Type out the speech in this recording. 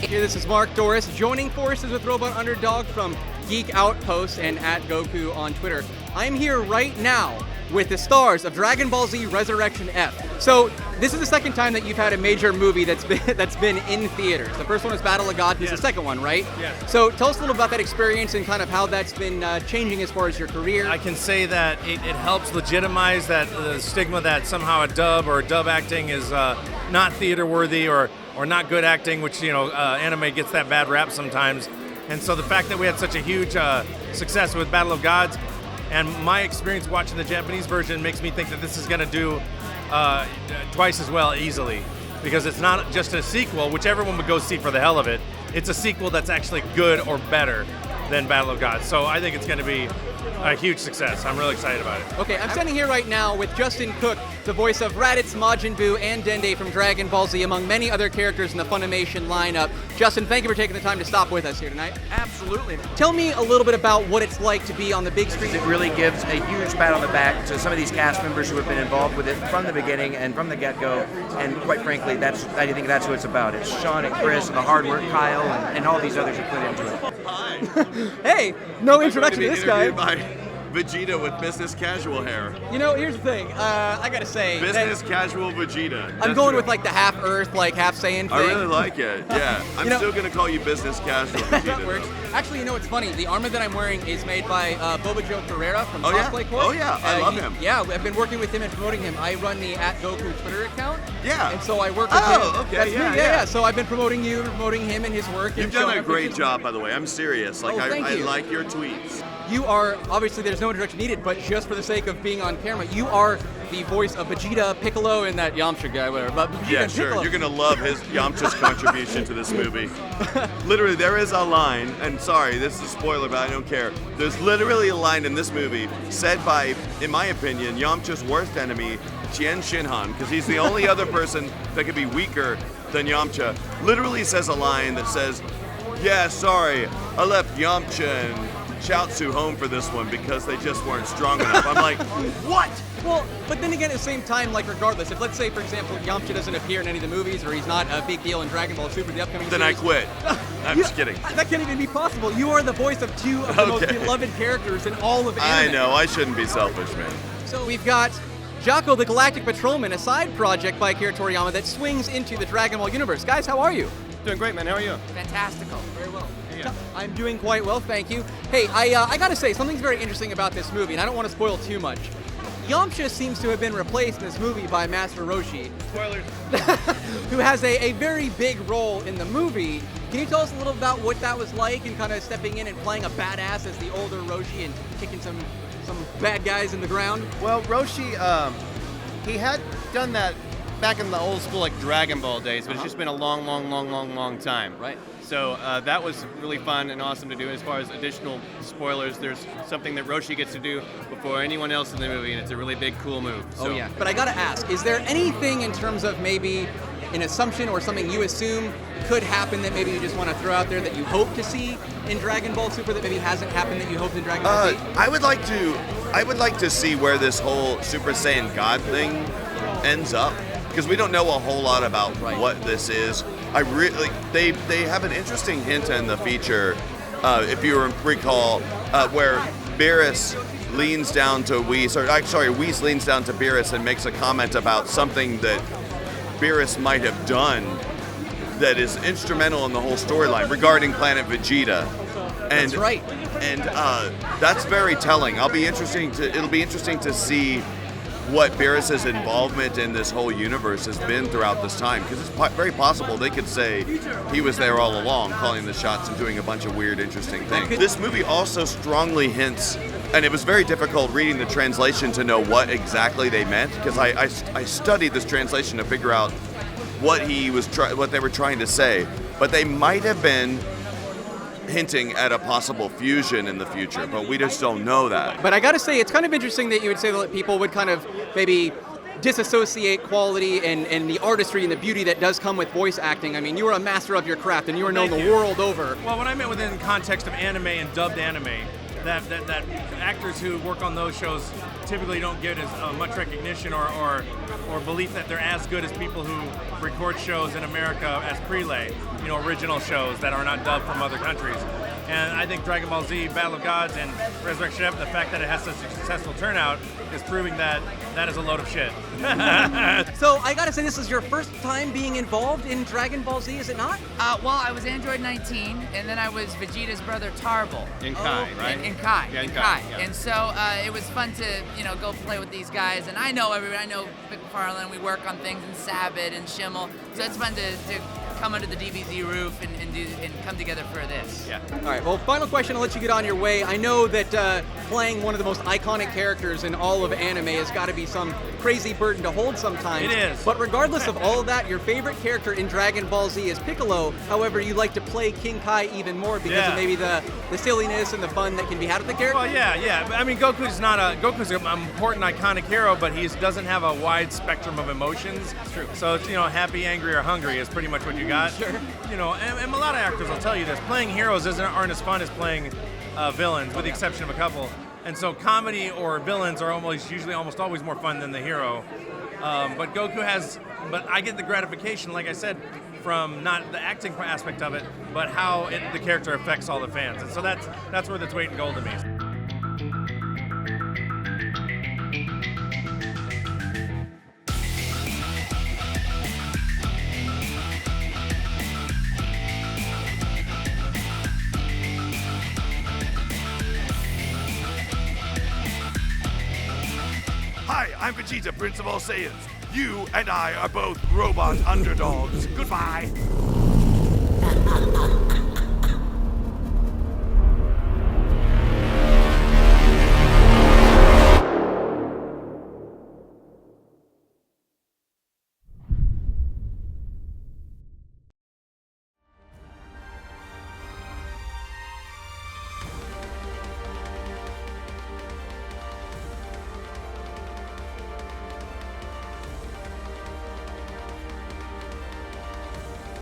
Here, this is Mark Doris, joining forces with Robot Underdog from Geek Outpost and at Goku on Twitter. I'm here right now with the stars of Dragon Ball Z Resurrection F. So this is the second time that you've had a major movie that's been in theaters. The first one was Battle of Gods. This is the second one, right? Yes. So tell us a little about that experience and kind of how that's been changing as far as your career. I can say that it helps legitimize that stigma that somehow a dub or dub acting is not theater worthy or not good acting, which anime gets that bad rap sometimes. And so the fact that we had such a huge success with Battle of Gods, and my experience watching the Japanese version makes me think that this is going to do twice as well easily, because it's not just a sequel, which everyone would go see for the hell of it. It's a sequel that's actually good or better than Battle of Gods. So I think it's going to be a huge success. I'm really excited about it. Okay, I'm standing here right now with Justin Cooke, the voice of Raditz, Majin Buu, and Dende from Dragon Ball Z, among many other characters in the Funimation lineup. Justin, thank you for taking the time to stop with us here tonight. Absolutely. Tell me a little bit about what it's like to be on the big screen. It really gives a huge pat on the back to some of these cast members who have been involved with it from the beginning and from the get-go. And quite frankly, I think that's what it's about. It's Sean and Chris and the hard work, Kyle, and all these others who put into it. Hi. Hey, no introduction to this guy. By Vegeta with business casual hair. You know, here's the thing. I gotta say, Business casual Vegeta. I'm That's going true. with like the half Earth, like half Saiyan thing. I really like it. Yeah, I'm still gonna call you business casual Vegeta. That works. Actually, you know what's funny? The armor that I'm wearing is made by Boba Joe Ferreira from Cosplay Corp. Oh yeah, I love him. Yeah, I've been working with him and promoting him. I run the @Goku Twitter account. Yeah. And so I work with him. Oh, okay, That's me. yeah. Yeah. So I've been promoting you, promoting him and his work. You've and done showing a great everything. job, by the way. I'm serious. Like thank I you. like your tweets. You are, obviously there's no introduction needed, but just for the sake of being on camera, you are the voice of Vegeta, Piccolo, and that Yamcha guy, whatever. But Vegeta Yeah, and sure. Piccolo. You're gonna love his Yamcha's contribution to this movie. Literally, there is a line, and sorry, this is a spoiler, but I don't care. There's literally a line in this movie said by, in my opinion, Yamcha's worst enemy, Tien Shinhan, because he's the only other person that could be weaker than Yamcha. Literally says a line that says, "Yeah, sorry, I left Yamcha and Chaozu home for this one because they just weren't strong enough." I'm like, what? Well, but then again, at the same time, like regardless, if let's say, for example, Yamcha doesn't appear in any of the movies or he's not a big deal in Dragon Ball Super, the upcoming Then series, I quit. I'm just kidding. That can't even be possible. You are the voice of two of the most Okay. beloved characters in all of I anime. know, I shouldn't be selfish, man. So we've got Jaco the Galactic Patrolman, a side project by Akira Toriyama that swings into the Dragon Ball universe. Guys, how are you? Doing great, man. How are you? Fantastical. Very well. Yeah. I'm doing quite well, thank you. Hey, I gotta say, something's very interesting about this movie, and I don't want to spoil too much. Yamcha seems to have been replaced in this movie by Master Roshi. Spoilers. Who has a very big role in the movie. Can you tell us a little about what that was like and kind of stepping in and playing a badass as the older Roshi and kicking some bad guys in the ground? Well, Roshi, he had done that back in the old school like Dragon Ball days, but it's just been a long time. Right. So that was really fun and awesome to do. As far as additional spoilers, there's something that Roshi gets to do before anyone else in the movie, and it's a really big, cool move. So. Oh yeah. But I gotta ask, is there anything in terms of maybe an assumption or something you assume could happen that maybe you just want to throw out there that you hope to see in Dragon Ball Super that maybe hasn't happened that you hoped in Dragon Ball Z? I would like to see where this whole Super Saiyan God thing ends up, because we don't know a whole lot about what this is. They have an interesting hint in the feature, if you recall, where Beerus leans down to Whis, Whis leans down to Beerus and makes a comment about something that Beerus might have done that is instrumental in the whole storyline regarding Planet Vegeta. And, That's right. And that's very telling. It'll be interesting to see what Beerus' involvement in this whole universe has been throughout this time, because it's very possible they could say he was there all along, calling the shots and doing a bunch of weird, interesting things. This movie also strongly hints, and it was very difficult reading the translation to know what exactly they meant, because I studied this translation to figure out what they were trying to say, but they might have been hinting at a possible fusion in the future, but we just don't know that. But I gotta say, it's kind of interesting that you would say that people would kind of maybe disassociate quality and the artistry and the beauty that does come with voice acting. I mean, you are a master of your craft, and you are known the world over. Well, what I meant within context of anime and dubbed anime, that actors who work on those shows typically don't get as much recognition or or belief that they're as good as people who record shows in America as prelay, original shows that are not dubbed from other countries. And I think Dragon Ball Z, Battle of Gods, and Resurrection F, the fact that it has such a successful turnout is proving that that is a load of shit. So I gotta say, this is your first time being involved in Dragon Ball Z, is it not? Well, I was Android 19, and then I was Vegeta's brother Tarble. In Kai, right? In Kai. Yeah, in in Kai, Kai. yeah. And so it was fun to, go play with these guys. And I know everybody. I know McFarland. We work on things in Sabat and Schemmel. So it's fun to come under the DBZ roof and come together for this. Yeah. All right, well, final question, I'll let you get on your way. I know that playing one of the most iconic characters in all of anime has got to be some crazy burden to hold sometimes. It is. But regardless of all of that, your favorite character in Dragon Ball Z is Piccolo. However, you like to play King Kai even more because of maybe the silliness and the fun that can be had with the character? Well, yeah. I mean, Goku's an important, iconic hero, but he doesn't have a wide spectrum of emotions. That's true. So it's, happy, angry, or hungry is pretty much what you got. Sure. And a lot of actors will tell you this. Playing heroes aren't as fun as playing villains, with the exception of a couple. And so comedy or villains are usually almost always more fun than the hero. But but I get the gratification, like I said, from not the acting aspect of it, but how the character affects all the fans. And so that's where it's weight in gold to me. Hi, I'm Vegeta, Prince of all Saiyans. You and I are both robot underdogs. Goodbye.